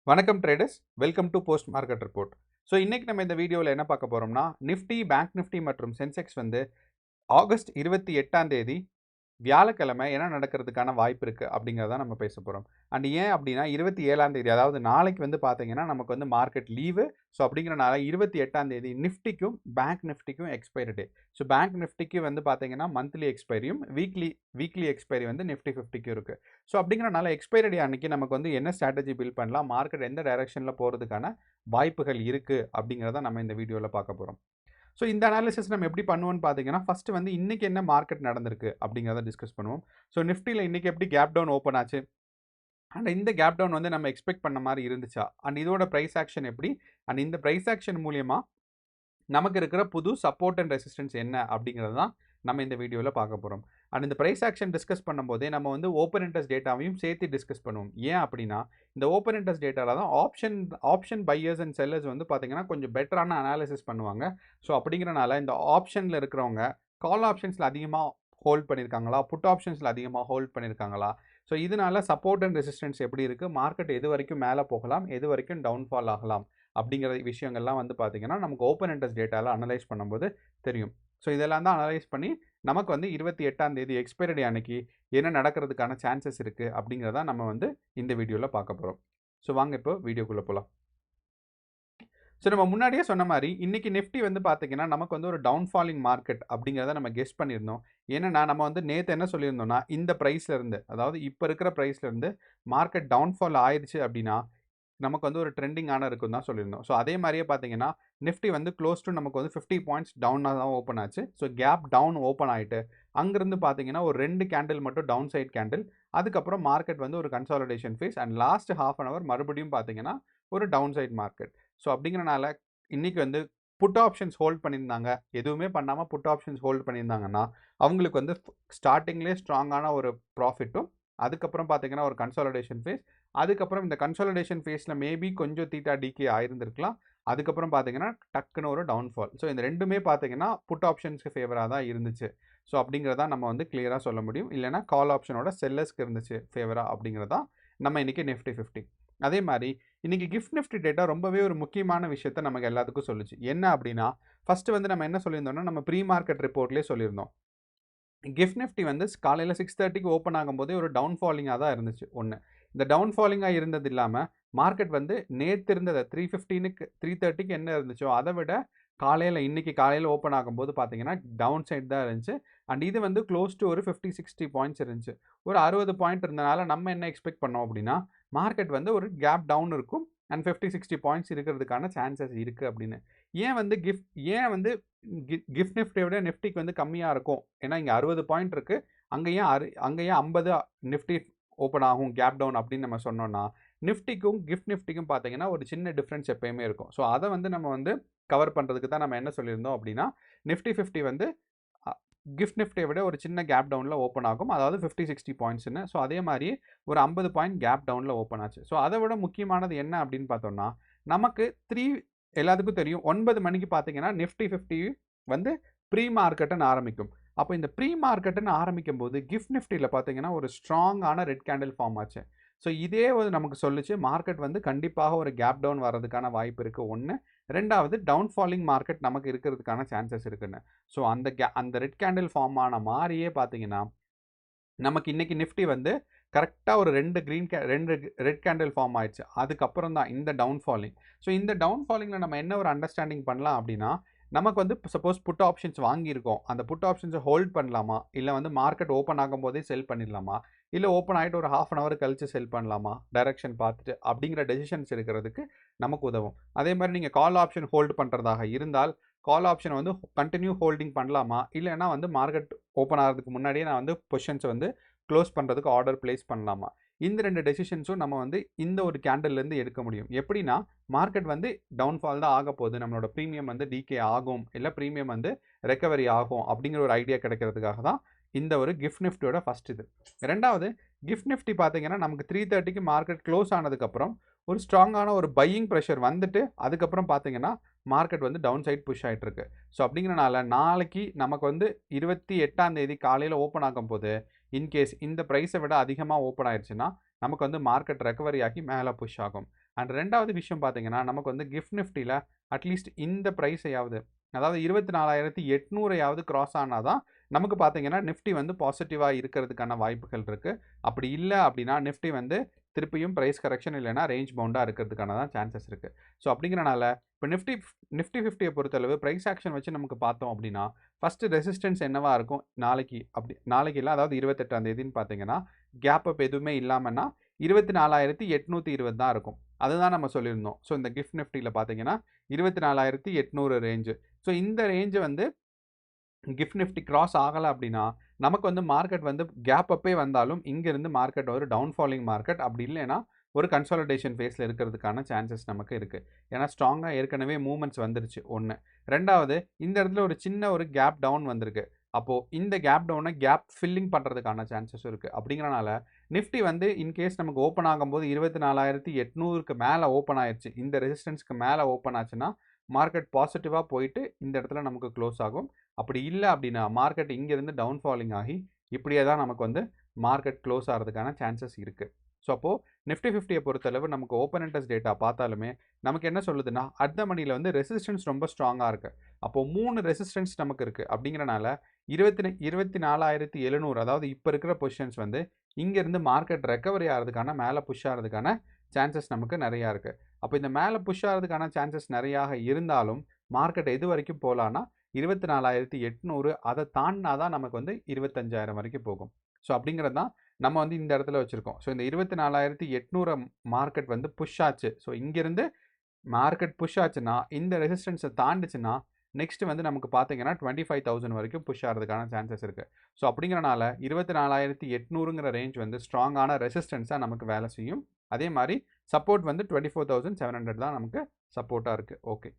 வணக்கம் traders, welcome to post market report. So இன்னைக்கு நம்ம இந்த வீடியோவில் என்ன பார்க்க போறோம்னா, நிஃப்டி, பேங்க் நிஃப்டி மற்றும் சென்செக்ஸ் வந்து ஆகஸ்ட் 28ஆம் தேதி வியாழக்கிழமை என்ன நடக்கிறதுக்கான வாய்ப்பு இருக்குது அப்படிங்கிறத நம்ம பேச போகிறோம். அண்ட் ஏன் அப்படின்னா 27ஆம் தேதி, அதாவது நாளைக்கு வந்து பார்த்தீங்கன்னா நமக்கு வந்து மார்க்கெட் லீவு. ஸோ அப்படிங்கிறனால 28ஆம் தேதி நிஃப்டிக்கும் பேங்க் நிஃப்டிக்கும் எக்ஸ்பைரி டே. ஸோ பேங்க் நிஃப்டிக்கு வந்து பார்த்தீங்கன்னா மந்த்லி எக்ஸ்பைரியும் வீக்லி எக்ஸ்பைரி வந்து நிஃப்டி 50க்கும் இருக்குது. ஸோ அப்படிங்கிறனால எக்ஸ்பைரி டே அன்னைக்கு நமக்கு வந்து என்ன ஸ்ட்ராட்டஜி பில்ட் பண்ணலாம், மார்க்கெட் எந்த டைரக்ஷனில் போகிறதுக்கான வாய்ப்புகள் இருக்குது அப்படிங்கிறத நம்ம இந்த வீடியோவில் பார்க்க போகிறோம். ஸோ இந்த அனாலிசிஸ் நம்ம எப்படி பண்ணுவோம்னு பார்த்தீங்கன்னா, ஃபஸ்ட்டு வந்து இன்றைக்கி என்ன மார்க்கெட் நடந்திருக்கு அப்படிங்கிறத டிஸ்கஸ் பண்ணுவோம். ஸோ நிஃப்டியில் இன்றைக்கி எப்படி கேப் டவுன் ஓப்பன் ஆச்சு, அண்ட் இந்த கேப் டவுன் வந்து நம்ம எக்ஸ்பெக்ட் பண்ண மாதிரி இருந்துச்சா, அண்ட் இதோட ப்ரைஸ் ஆக்ஷன் எப்படி, அண்ட் இந்த ப்ரைஸ் ஆக்ஷன் மூலியமாக நமக்கு இருக்கிற புது சப்போர்ட் அண்ட் ரெசிஸ்டன்ஸ் என்ன அப்படிங்கிறது தான் நம்ம இந்த வீடியோவில் பார்க்க போகிறோம். அண்ட் இந்த ப்ரைஸ் ஆக்ஷன் டிஸ்கஸ் பண்ணும்போதே நம்ம வந்து ஓப்பன் இன்ட்ரெஸ்ட் டேட்டாவையும் சேர்த்து டிஸ்கஸ் பண்ணுவோம். ஏன் அப்படின்னா இந்த ஓப்பன் இன்ட்ரெஸ்ட் டேட்டாவில் தான் ஆப்ஷன் பையர்ஸ் அண்ட் செல்லர்ஸ் வந்து பார்த்தீங்கன்னா கொஞ்சம் பெட்டரான அனாலிசிஸ் பண்ணுவாங்க. ஸோ அப்படிங்கிறனால இந்த ஆப்ஷனில் இருக்கிறவங்க கால் ஆப்ஷன்ஸில் அதிகமாக ஹோல்ட் பண்ணியிருக்காங்களா, புட் ஆப்ஷன்ஸில் அதிகமாக ஹோல்ட் பண்ணியிருக்காங்களா, ஸோ இதனால சப்போர்ட் அண்ட் ரெசிஸ்டன்ஸ் எப்படி இருக்குது, மார்க்கெட் எது வரைக்கும் மேலே போகலாம், எது வரைக்கும் டவுன்ஃபால் ஆகலாம் அப்படிங்கிற விஷயங்கள்லாம் வந்து பார்த்தீங்கன்னா நமக்கு ஓப்பன் இன்ட்ரெஸ்ட் டேட்டாவில் அனலைஸ் பண்ணும்போது தெரியும். ஸோ இதெல்லாம் தான் அனலைஸ் பண்ணி நமக்கு வந்து 28ஆம் தேதி எக்ஸ்பைரி டே அன்னைக்கு என்ன நடக்கிறதுக்கான சான்சஸ் இருக்குது அப்படிங்கிறத நம்ம வந்து இந்த வீடியோவில் பார்க்க போகிறோம். ஸோ வாங்க இப்போ வீடியோக்குள்ளே போகலாம். ஸோ நம்ம முன்னாடியே சொன்ன மாதிரி இன்றைக்கி நிஃப்டி வந்து பார்த்தீங்கன்னா நமக்கு வந்து ஒரு டவுன்ஃபாலிங் மார்க்கெட் அப்படிங்கிறத நம்ம கெஸ் பண்ணியிருந்தோம். ஏன்னா நம்ம வந்து நேற்று என்ன சொல்லியிருந்தோம்னா, இந்த ப்ரைஸ்லேருந்து, அதாவது இப்போ இருக்கிற ப்ரைஸ்லேருந்து மார்க்கெட் டவுன்ஃபால் ஆயிடுச்சு அப்படின்னா நமக்கு வந்து ஒரு ட்ரெண்டிங்கான இருக்கும் தான் சொல்லியிருந்தோம். ஸோ அதே மாதிரியே பார்த்தீங்கன்னா நிஃப்டி வந்து க்ளோஸ் டு நமக்கு வந்து 50 பாயிண்ட்ஸ் டவுனாக தான் ஓப்பன் ஆச்சு. ஸோ கேப் டவுன் ஓப்பன் ஆகிட்டு அங்கேருந்து பார்த்தீங்கன்னா ஒரு 2 கேண்டில் மட்டும் டவுன் சைட் கேண்டில், அதுக்கப்புறம் மார்க்கெட் வந்து ஒரு consolidation phase, and last half an hour மறுபடியும் பார்த்தீங்கன்னா ஒரு டவுன் சைட் மார்க்கெட். ஸோ அப்படிங்கிறனால இன்றைக்கி வந்து புட் ஆப்ஷன்ஸ் ஹோல்ட் பண்ணியிருந்தாங்க, எதுவுமே பண்ணாமல் புட் ஆப்ஷன்ஸ் ஹோல்ட் பண்ணியிருந்தாங்கன்னா அவங்களுக்கு வந்து ஸ்டார்டிங்லேயே ஸ்ட்ராங்கான ஒரு ப்ராஃபிட்டும், அதுக்கப்புறம் பார்த்தீங்கன்னா ஒரு கன்சாலிடேஷன் ஃபேஸ், அதுக்கப்புறம் இந்த கன்சாலிடேஷன் ஃபேஸில் மேபி கொஞ்சம் தீட்டா டிகே ஆயிருந்திருக்கலாம், அதுக்கப்புறம் பார்த்தீங்கன்னா டக்குன்னு ஒரு டவுன்ஃபால். ஸோ இந்த ரெண்டுமே பார்த்தீங்கன்னா புட் ஆப்ஷன்ஸ்க்கு ஃபேவராக தான் இருந்துச்சு. ஸோ அப்படிங்கிறத நம்ம வந்து கிளியராக சொல்ல முடியும். இல்லைனா கால் ஆப்ஷனோட செல்லர்ஸ்க்கு இருந்துச்சு ஃபேவராக அப்படிங்கிறதா நம்ம இன்றைக்கி நிஃப்டி 50. அதே மாதிரி இன்றைக்கி கிஃப்ட் நிஃப்டி டேட்டா ரொம்பவே ஒரு முக்கியமான விஷயத்த நமக்கு எல்லாத்துக்கும் சொல்லுச்சு. என்ன அப்படின்னா, ஃபஸ்ட்டு வந்து நம்ம என்ன சொல்லியிருந்தோம்னா, நம்ம ப்ரீ மார்க்கெட் ரிப்போர்ட்லேயே சொல்லியிருந்தோம், கிஃப்ட் நிஃப்டி வந்து காலையில் 6:30க்கு ஓப்பன் ஆகும்போதே ஒரு டவுன்ஃபாலிங்காக தான் இருந்துச்சு. ஒன்று, இந்த டவுன்ஃபாலிங்காக இருந்தது இல்லாமல் மார்க்கெட் வந்து நேற்று இருந்ததை 3:15க்கு 3:30க்கு என்ன இருந்துச்சோ அதை விட இன்றைக்கி காலையில் ஓப்பன் ஆகும்போது பார்த்தீங்கன்னா டவுன் சைட் தான் இருந்துச்சு. அண்ட் இது வந்து க்ளோஸ் டு ஒரு 50-60 பாயிண்ட்ஸ் இருந்துச்சு. ஒரு 60 பாயிண்ட் இருந்தனால நம்ம என்ன எக்ஸ்பெக்ட் பண்ணோம் அப்படின்னா, மார்க்கெட் வந்து ஒரு கேப் டவுன் இருக்கும் அண்ட் 50-60 பாயிண்ட்ஸ் இருக்கிறதுக்கான சான்சஸ் இருக்குது அப்படின்னு. ஏன் வந்து கிஃப்ட் நிஃப்டியோட நிஃப்டிக்கு வந்து கம்மியாக இருக்கும், ஏன்னா இங்கே 60 பாயிண்ட் இருக்குது, அங்கேயும் 50 நிஃப்டி ஓப்பன் ஆகும் கேப் டவுன் அப்படின்னு நம்ம சொன்னோம்னா, நிஃப்டிக்கும் கிஃப்ட் நிஃப்டிக்கும் பார்த்தீங்கன்னா ஒரு சின்ன டிஃப்ரென்ஸ் எப்பயுமே இருக்கும். ஸோ அதை வந்து நம்ம வந்து கவர் பண்ணுறதுக்கு தான் நம்ம என்ன சொல்லியிருந்தோம் அப்படின்னா, நிஃப்டி 50 வந்து கிஃப்ட் நிஃப்டியை விட ஒரு சின்ன கேப் டவுனில் ஓப்பன் ஆகும், அதாவது 50-60 பாயிண்ட்ஸ்னு. ஸோ அதே மாதிரி ஒரு 50 பாயிண்ட் கேப் டவுனில் ஓப்பன் ஆச்சு. ஸோ அதை விட முக்கியமானது என்ன அப்படின்னு பார்த்தோம்னா, நமக்கு எல்லாத்துக்கும் தெரியும் 9 மணிக்கு பார்த்தீங்கன்னா நிஃப்டி 50 வந்து ப்ரீ மார்க்கெட்டுன்னு ஆரம்பிக்கும். அப்போ இந்த ப்ரீ மார்க்கெட்டுன்னு ஆரம்பிக்கும் போது கிஃப்ட் நிஃப்டியில் பார்த்தீங்கன்னா ஒரு ஸ்ட்ராங்கான ரெட் கேண்டில் ஃபார்ம் ஆச்சு. ஸோ இதே வந்து நமக்கு சொல்லிச்சு மார்க்கெட் வந்து கண்டிப்பாக ஒரு கேப் டவுன் வர்றதுக்கான வாய்ப்பு இருக்குது. ஒன்று, ரெண்டாவது டவுன்ஃபாலிங் மார்க்கெட் நமக்கு இருக்கிறதுக்கான சான்சஸ் இருக்குன்னு. ஸோ அந்த ரெட் கேண்டில் ஃபார்ம் ஆன மாதிரியே பார்த்தீங்கன்னா நமக்கு இன்றைக்கி நிஃப்டி வந்து கரெக்டாக ஒரு 2 ரெட் கேண்டில் ஃபார்ம் ஆயிடுச்சு. அதுக்கப்புறம் தான் இந்த டவுன்ஃபாலிங். ஸோ இந்த டவுன்ஃபாலிங்கில் நம்ம என்ன ஒரு அண்டர்ஸ்டாண்டிங் பண்ணலாம் அப்படின்னா, நமக்கு வந்து சப்போஸ் புட் ஆப்ஷன்ஸ் வாங்கியிருக்கோம், அந்த புட் ஆப்ஷன்ஸை ஹோல்ட் பண்ணலாமா, இல்லை வந்து மார்க்கெட் ஓப்பன் ஆகும்போதே செல் பண்ணிடலாமா, இல்லை ஓப்பன் ஆகிட்டு ஒரு ஹாஃப் அன் ஹவர் கழித்து செல் பண்ணலாமா டைரக்ஷன் பார்த்துட்டு அப்படிங்கிற டெசிஷன்ஸ் எடுக்கிறதுக்கு நமக்கு உதவும். அதே மாதிரி நீங்கள் கால் ஆப்ஷன் ஹோல்டு பண்ணுறதாக இருந்தால் கால் ஆப்ஷனை வந்து கண்டினியூ ஹோல்டிங் பண்ணலாமா, இல்லைன்னா வந்து மார்க்கெட் ஓப்பன் ஆகிறதுக்கு முன்னாடியே நான் வந்து பொசிஷன்ஸை வந்து க்ளோஸ் பண்ணுறதுக்கு ஆர்டர் பிளேஸ் பண்ணலாமா, இந்த 2 டெசிஷன்ஸும் நம்ம வந்து இந்த ஒரு கேண்டில்லேருந்து எடுக்க முடியும். எப்படின்னா, மார்க்கெட் வந்து டவுன்ஃபால் தான் ஆக போகுது, நம்மளோட ப்ரீமியம் வந்து டிகே ஆகும், இல்லை ப்ரீமியம் வந்து ரெக்கவரி ஆகும் அப்படிங்கிற ஒரு ஐடியா கிடைக்கிறதுக்காக தான் இந்த ஒரு கிஃப்ட் நிஃப்டியோட ஃபஸ்ட் இது. ரெண்டாவது, கிஃப்ட் நிஃப்டி பார்த்தீங்கன்னா நமக்கு 3:30க்கு மார்க்கெட் க்ளோஸ் ஆனதுக்கப்புறம் ஒரு ஸ்ட்ராங்கான ஒரு பையிங் ப்ரெஷர் வந்துட்டு அதுக்கப்புறம் பார்த்தீங்கன்னா மார்க்கெட் வந்து டவுன் சைட் புஷ் ஆகிட்டு இருக்கு. ஸோ அப்படிங்கிறனால நாளைக்கு நமக்கு வந்து 28ஆம் தேதி காலையில் ஓப்பன் ஆகும்போது இன்கேஸ் இந்த ப்ரைஸை விட அதிகமாக ஓப்பன் ஆயிடுச்சுன்னா நமக்கு வந்து மார்க்கெட் ரெக்கவரி ஆகி மேலே புஷ் ஆகும். அண்ட் ரெண்டாவது விஷயம் பார்த்தீங்கன்னா நமக்கு வந்து கிஃப்ட் நிஃப்டியில் அட்லீஸ்ட் இந்த ப்ரைஸையாவது அதாவது 24,800 கிராஸ் ஆனால் தான் நமக்கு பார்த்தீங்கன்னா நிஃப்டி வந்து பாசிட்டிவாக இருக்கிறதுக்கான வாய்ப்புகள் இருக்குது. அப்படி இல்லை அப்படின்னா நிஃப்டி வந்து திருப்பியும் ப்ரைஸ் கரெக்ஷன் இல்லைனா ரேஞ்ச் பவுண்டாக இருக்கிறதுக்கான தான் சான்சஸ் இருக்குது. ஸோ அப்படிங்கிறனால இப்போ நிஃப்டி 50 பொறுத்தளவு ப்ரைஸ் ஆக்ஷன் வச்சு நமக்கு பார்த்தோம் அப்படின்னா ஃபஸ்ட்டு ரெசிஸ்டன்ஸ் என்னவா இருக்கும் நாளைக்கு இல்லை, அதாவது 28ஆம் தேதின்னு பார்த்தீங்கன்னா கேப் அப் எதுவுமே இல்லாமல்னா 24,820 தான் இருக்கும். அதுதான் நம்ம சொல்லியிருந்தோம். ஸோ இந்த கிஃப்ட் நிஃப்டியில் பார்த்தீங்கன்னா 24,800 ரேஞ்சு. ஸோ இந்த ரேஞ்சு வந்து கிஃப்ட் நிஃப்டி கிராஸ் ஆகலை அப்படின்னா நமக்கு வந்து மார்க்கெட் வந்து கேப் அப்பே வந்தாலும் இங்கேருந்து மார்க்கெட் ஒரு டவுன் ஃபாலிங் மார்க்கெட், அப்படி இல்லைன்னா ஒரு கன்சாலிடேஷன் ஃபேஸில் இருக்கிறதுக்கான சான்சஸ் நமக்கு இருக்குது. ஏன்னா ஸ்ட்ராங்காக ஏற்கனவே மூவ்மெண்ட்ஸ் வந்துருச்சு ஒன்று. ரெண்டாவது இந்த இடத்துல ஒரு சின்ன ஒரு கேப் டவுன் வந்திருக்கு. அப்போது இந்த கேப் டவுனை கேப் ஃபில்லிங் பண்ணுறதுக்கான சான்சஸ் இருக்குது. அப்படிங்கிறனால நிஃப்டி வந்து இன்கேஸ் நமக்கு ஓப்பன் ஆகும்போது 24,800க்கு மேலே ஓப்பன் ஆயிடுச்சு, இந்த ரெசிஸ்டன்ஸ்க்கு மேலே ஓப்பன் ஆச்சுன்னா மார்க்கெட் பாசிட்டிவாக போயிட்டு இந்த இடத்துல நமக்கு க்ளோஸ் ஆகும். அப்படி இல்லை அப்படின்னா மார்க்கெட் இங்கேருந்து டவுன் ஃபாலிங் ஆகி இப்படியே தான் நமக்கு வந்து மார்க்கெட் க்ளோஸ் ஆகிறதுக்கான சான்சஸ் இருக்குது. ஸோ அப்போது நிஃப்டி 50 பொறுத்தளவு நமக்கு ஓப்பன் இன்ட்ரெஸ்ட் டேட்டா பார்த்தாலுமே நமக்கு என்ன சொல்லுதுன்னா அட் த மணியில் வந்து ரெசிஸ்டன்ஸ் ரொம்ப ஸ்ட்ராங்காக இருக்குது. அப்போது 3 ரெசிஸ்டன்ஸ் நமக்கு இருக்குது. அப்படிங்கிறனால 24,700 அதாவது இப்போ இருக்கிற பொசிஷன்ஸ் வந்து இங்கேருந்து மார்க்கெட் ரெக்கவரி ஆகிறதுக்கான மேலே புஷ் ஆகிறதுக்கான சான்சஸ் நமக்கு நிறையா இருக்குது. அப்போ இந்த மேலே புஷ் ஆகிறதுக்கான சான்சஸ் நிறையாக இருந்தாலும் மார்க்கெட் எது வரைக்கும் போகலான்னா 24,800 அதை தாண்டினா தான் நமக்கு வந்து 25,000 வரைக்கும் போகும். ஸோ அப்படிங்கிறது தான் நம்ம வந்து இந்த இடத்துல வச்சுருக்கோம். ஸோ இந்த 24,800 மார்க்கெட் வந்து புஷ் ஆச்சு. ஸோ இங்கேருந்து மார்க்கெட் புஷ் ஆச்சுன்னா இந்த ரெசிஸ்டன்ஸை தாண்டிச்சுன்னா நெக்ஸ்ட் வந்து நமக்கு பார்த்தீங்கன்னா 25,000 வரைக்கும் புஷ் ஆகிறதுக்கான சான்சஸ் இருக்குது. ஸோ அப்படிங்கிறனால 24,800ங்கிற ரேஞ்ச் வந்து ஸ்ட்ராங்கான ரெசிஸ்டன்ஸாக நமக்கு வேலை செய்யும். அதே மாதிரி சப்போர்ட் வந்து 24,700 தான் நமக்கு சப்போர்ட்டாக இருக்குது. ஓகே,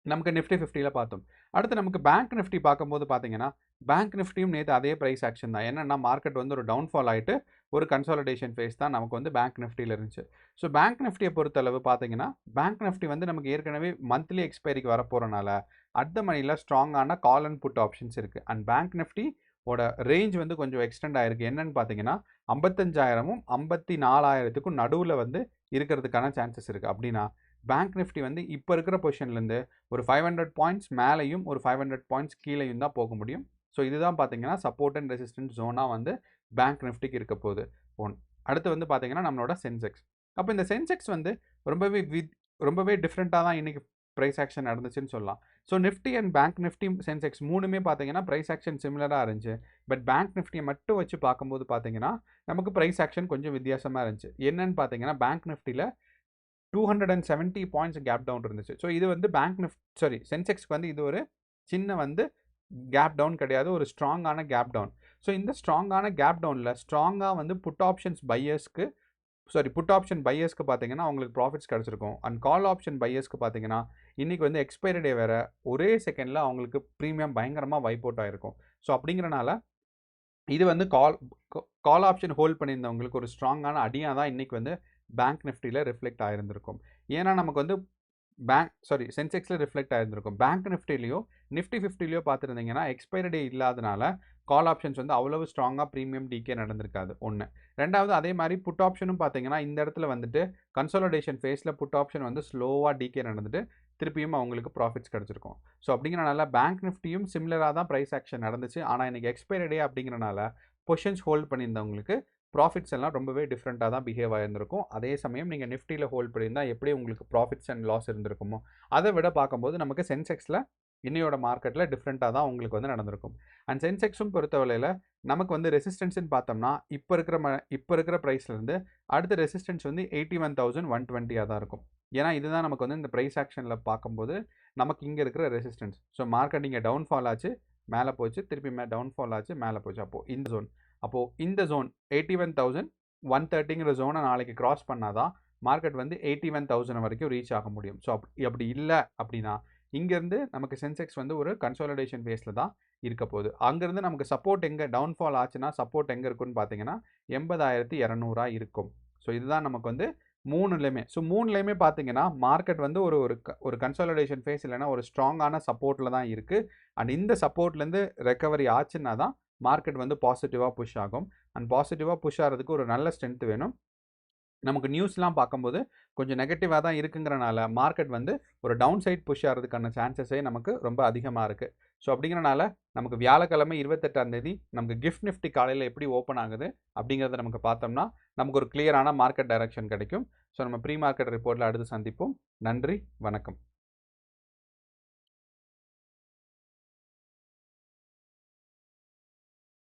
நமக்கு நிஃப்டி 50ல் பார்த்தோம். அடுத்து நமக்கு பேங்க் நிஃப்டி பார்க்கும்போது பார்த்தீங்கன்னா பேங்க் நிஃப்டியும் நேற்று அதே ப்ரைஸ் ஆக்ஷன் தான். என்னென்னா மார்க்கெட் வந்து ஒரு டவுன்ஃபால் ஆகிட்டு ஒரு கன்சாலிடேஷன் ஃபேஸ் தான் நமக்கு வந்து பேங்க் நிஃப்டியில் இருந்துச்சு. ஸோ பேங்க் நிஃப்டியை பொறுத்தளவு பார்த்தீங்கன்னா பேங்க் நிஃப்டி வந்து நமக்கு ஏற்கனவே மந்த்லி எக்ஸ்பைரிக்கு வரப்போகிறனால அட் த மணியில் ஸ்ட்ராங்கான கால் அண்ட் புட் ஆப்ஷன்ஸ் இருக்குது. அண்ட் பேங்க் நிஃப்டி ஓட ரேஞ்ச் வந்து கொஞ்சம் எக்ஸ்டெண்ட் ஆகிருக்கு. என்னென்னு பார்த்தீங்கன்னா 55,000ம் 54,000த்துக்கும் நடுவில் வந்து இருக்கிறதுக்கான சான்சஸ் இருக்குது. அப்படின்னா பேங்க் நிஃப்டி வந்து இப்போ இருக்கிற பொசிஷன்லேருந்து ஒரு 500 பாயிண்ட்ஸ் மேலேயும் ஒரு 500 பாயிண்ட்ஸ் கீழேயும் தான் போக முடியும். ஸோ இதுதான் பார்த்தீங்கன்னா சப்போர்ட் அண்ட் ரெசிஸ்டன்ஸ் ஜோனாக வந்து பேங்க் நிஃப்டிக்கு இருக்க போகுது. அடுத்து வந்து பார்த்தீங்கன்னா நம்மளோட சென்செக்ஸ். அப்போ இந்த சென்செக்ஸ் வந்து ரொம்பவே டிஃப்ரெண்ட்டாக தான் இன்றைக்கி ப்ரைஸ் ஆக்ஷன் நடந்துச்சுன்னு சொல்லலாம். So Nifty and bank Nifty Sensex மூணுமே பார்த்தீங்கன்னா ப்ரைஸ் ஆக்ஷன் சிமிலராக இருந்துச்சு. பட் பேங்க் நிஃப்டியை மட்டும் வச்சு பார்க்கும்போது பார்த்தீங்கன்னா நமக்கு ப்ரைஸ் ஆக்ஷன் கொஞ்சம் வித்தியாசமாக இருந்துச்சு. என்னன்னு பார்த்தீங்கன்னா பேங்க் நிஃப்டியில் 270 பாயிண்ட்ஸ் கேப் டவுன் இருந்துச்சு. ஸோ இது வந்து சென்செக்ஸ்க்கு வந்து இது ஒரு சின்ன வந்து கேப் டவுன் கிடையாது, ஒரு ஸ்ட்ராங்கான கேப் டவுன். ஸோ இந்த ஸ்ட்ராங்கான கேப் டவுனில் ஸ்ட்ராங்காக வந்து புட் ஆப்ஷன் பையர்ஸ்க்கு பார்த்தீங்கன்னா அவங்களுக்கு ப்ராஃபிட்ஸ் கிடச்சிருக்கும். அண்ட் கால் ஆப்ஷன் பையர்ஸ்க்கு பார்த்தீங்கன்னா இன்றைக்கி வந்து எக்ஸ்பைரி டே வேறு, ஒரே செகண்டில் அவங்களுக்கு ப்ரீமியம் பயங்கரமாக வைப் அவுட் ஆகிருக்கும். ஸோ அப்படிங்கிறனால இது வந்து கால் ஆப்ஷன் ஹோல்ட் பண்ணியிருந்தவங்களுக்கு ஒரு ஸ்ட்ராங்கான அடியாக தான் இன்றைக்கி வந்து பேங்க் நிஃப்டியில் ரிஃப்ளெக்ட் ஆகிருந்திருக்கும். ஏன்னா நமக்கு வந்து சென்செக்ஸில் ரிஃப்ளெக்ட் ஆகிருந்திருக்கும். பேங்க் நிஃப்டிலையோ நிஃப்டி 50லையோ பார்த்துருந்தீங்கன்னா எக்ஸ்பைரி டே இல்லாதனால கால் ஆப்ஷன்ஸ் வந்து அவ்வளவு ஸ்ட்ராங்காக ப்ரீமியம் டிகே நடந்திருக்காது ஒன்று. ரெண்டாவது அதே மாதிரி புட் ஆப்ஷனும் பார்த்தீங்கன்னா இந்த இடத்துல வந்துட்டு கன்சாலிடேஷன் ஃபேஸில் புட் ஆப்ஷன் வந்து ஸ்லோவாக டிகே நடந்துட்டு திருப்பியும் அவங்களுக்கு ப்ராஃபிட்ஸ் கிடச்சிருக்கும். ஸோ அப்படிங்கிறனால பேங்க் நிஃப்டியும் சிமிலராக தான் ப்ரைஸ் ஆக்ஷன் நடந்துச்சு. ஆனால் இன்றைக்கி எக்ஸ்பைரி டே அப்படிங்கிறனால பொசிஷன்ஸ் ஹோல்ட் பண்ணியிருந்தவங்களுக்கு ப்ராஃபிட்ஸ் எல்லாம் ரொம்பவே டிஃப்ரெண்ட்டாக தான் பிஹேவ் ஆகிருந்திருக்கும். அதே சமயம் நீங்கள் நிஃப்டியில் ஹோல்ட் பண்ணியிருந்தால் எப்படி உங்களுக்கு ப்ராஃபிட்ஸ் அண்ட் லாஸ் இருந்திருக்குமோ அதை விட பார்க்கும்போது நமக்கு சென்செக்ஸில் இன்னையோட மார்க்கெட்டில் டிஃப்ரெண்ட்டாக தான் உங்களுக்கு வந்து நடந்திருக்கும். அண்ட் சென்செக்ஸும் பொறுத்தவரையில் நமக்கு வந்து ரெசிஸ்டன்ஸ்ன்னு பார்த்தோம்னா இப்போ இருக்கிற ப்ரைஸ்லேருந்து அடுத்த ரெசிஸ்டன்ஸ் வந்து 81,120 தான் இருக்கும். ஏன்னா இதுதான் நமக்கு வந்து இந்த ப்ரைஸ் ஆக்ஷனில் பார்க்கும்போது நமக்கு இங்கே இருக்கிற ரெசிஸ்டன்ஸ். ஸோ மார்க்கெட் இங்கே டவுன்ஃபால் ஆச்சு, மேலே போச்சு, திருப்பி டவுன்ஃபால் ஆச்சு, மேலே போச்சு. அப்போது இந்த ஜோன் 81,130ங்கிற ஜோனை நாளைக்கு கிராஸ் பண்ணால் தான் மார்க்கெட் வந்து 81,000 வரைக்கும் ரீச் ஆக முடியும். ஸோ அப்படி இல்லை அப்படின்னா இங்கேருந்து நமக்கு சென்செக்ஸ் வந்து ஒரு கன்சாலிடேஷன் ஃபேஸில் தான் இருக்க போகுது. அங்கேருந்து நமக்கு சப்போர்ட் எங்கே டவுன்ஃபால் ஆச்சுன்னா சப்போர்ட் எங்கே இருக்குன்னு பார்த்தீங்கன்னா 80,200 இருக்கும். ஸோ இதுதான் நமக்கு வந்து மூணுலேயுமே பார்த்தீங்கன்னா மார்க்கெட் வந்து ஒரு கன்சாலிடேஷன் ஃபேஸ் இல்லைன்னா ஒரு ஸ்ட்ராங்கான சப்போர்ட்டில் தான் இருக்குது. அண்ட் இந்த சப்போர்ட்லேருந்து ரெக்கவரி ஆச்சுன்னா தான் மார்க்கெட் வந்து பாசிட்டிவாக புஷ் ஆகும். அண்ட் பாசிட்டிவாக புஷ் ஆகிறதுக்கு ஒரு நல்ல ஸ்ட்ரென்த் வேணும். நமக்கு நியூஸ்லாம் பார்க்கும்போது கொஞ்சம் நெகட்டிவாக தான் இருக்குங்கிறனால மார்க்கெட் வந்து ஒரு டவுன் சைட் புஷ் ஆகிறதுக்கான சான்சஸே நமக்கு ரொம்ப அதிகமாக இருக்குது. ஸோ அப்படிங்கிறனால நமக்கு வியாழக்கிழமை 28ஆம் தேதி நமக்கு கிஃப்ட் நிஃப்டி காலையில் எப்படி ஓப்பன் ஆகுது அப்படிங்கிறத நமக்கு பார்த்தோம்னா நமக்கு ஒரு கிளியரான மார்க்கெட் டைரக்ஷன் கிடைக்கும். ஸோ நம்ம ப்ரீ மார்க்கெட் ரிப்போர்ட்டில் அடுத்து சந்திப்போம். நன்றி, வணக்கம்.